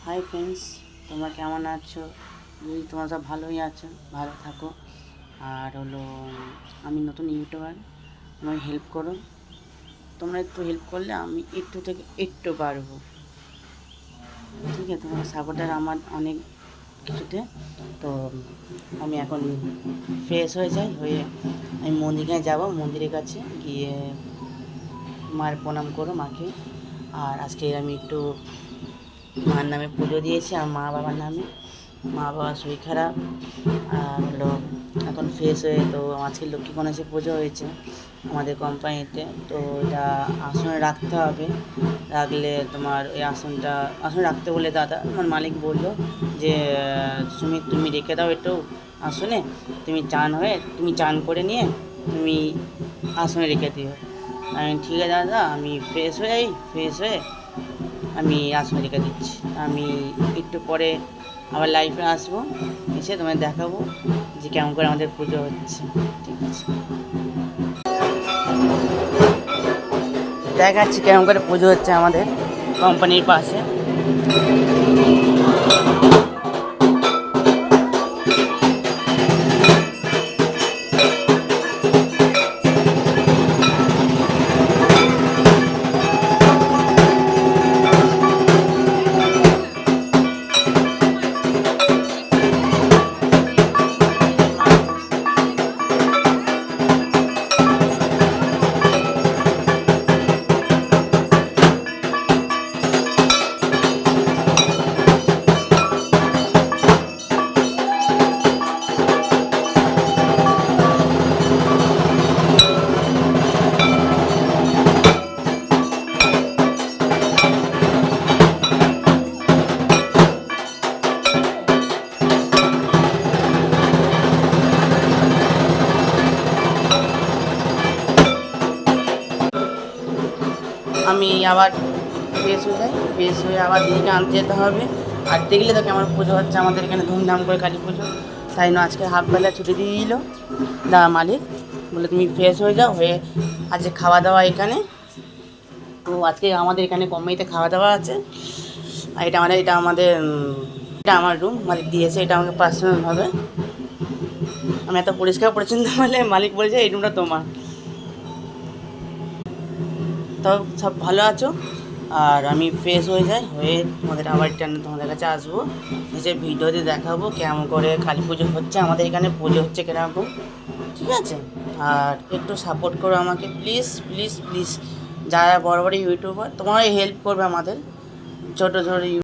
Hi friends, তোমরা কেমন আছো? যদি তোমরা সব ভালোই আছো, ভালো থাকো। আর হলো, আমি নতুন ইউটিউবার, আমায় হেল্প করো। তোমরা একটু হেল্প করলে আমি একটু থেকে একটু পারবো। ঠিক আছে, তোমার সাপোর্টার আমার অনেক কিছুতে। তো আমি এখন ফ্রেশ হয়ে আমি মন্দিরে যাব, মন্দিরের কাছে গিয়ে মায়ের প্রণাম করো মাকে। আর আজকে আমি একটু মার নামে পুজো দিয়েছি আর মা বাবার নামে। মা বাবার শরীর খারাপ, আর হলো এখন ফ্রেশ হয়ে, তো আজকে লক্ষ্মী গণেশে পুজো হয়েছে আমাদের কোম্পানিতে। তো এটা আসনে রাখতে হবে, রাখলে তোমার ওই আসনে রাখতে বলে দাদা আমার মালিক বললো যে সুমিত তুমি রেখে দাও একটু আসনে, তুমি চান করে নিয়ে তুমি আসনে রেখে দিও। আমি ঠিক আছে দাদা, আমি ফ্রেশ হয়ে আমি আসনে রেখে দিচ্ছি। আমি একটু পরে আবার লাইভে আসবো, এসে তোমায় দেখাবো যে কেমন করে আমাদের পুজো হচ্ছে। ঠিক আছে, দেখাচ্ছি কেমন করে পুজো হচ্ছে আমাদের কোম্পানির পাশে। আমি আবার ফ্রেশ হয়ে আবার দিদিকে আনতে যেতে হবে। আর দেখলে তো কেমন পুজো হচ্ছে আমাদের এখানে ধুমধাম করে কালী পুজো। তাই না আজকে হাফবেলা ছুটি দিয়ে দিল দাদা মালিক, বলে তুমি ফ্রেশ হয়ে যাও, হয়ে আজকে খাওয়া দাওয়া এখানে। তো আজকে আমাদের এখানে কোম্পানিতে খাওয়া দাওয়া আছে। আর এটা আমার রুম মালিক দিয়েছে, এটা আমাকে পার্সোনালভাবে। আমি এত পরিষ্কার পরিচ্ছন্ন বলে মালিক বলেছে এই রুমটা তোমার। তো সব ভালো আছো? আর আমি ফ্রেশ হয়ে তোমাদের কাছে আসবো, এসে ভিডিওতে দেখাবো কেমন করে কালী পুজো হচ্ছে আমাদের এখানে, পুজো হচ্ছে কীরকম। ঠিক আছে, আর একটু সাপোর্ট করো আমাকে প্লিজ প্লিজ প্লিজ। যারা বড় বড় ইউটিউবার, তোমার হেল্প করবে আমাদের ছোটো ছোটো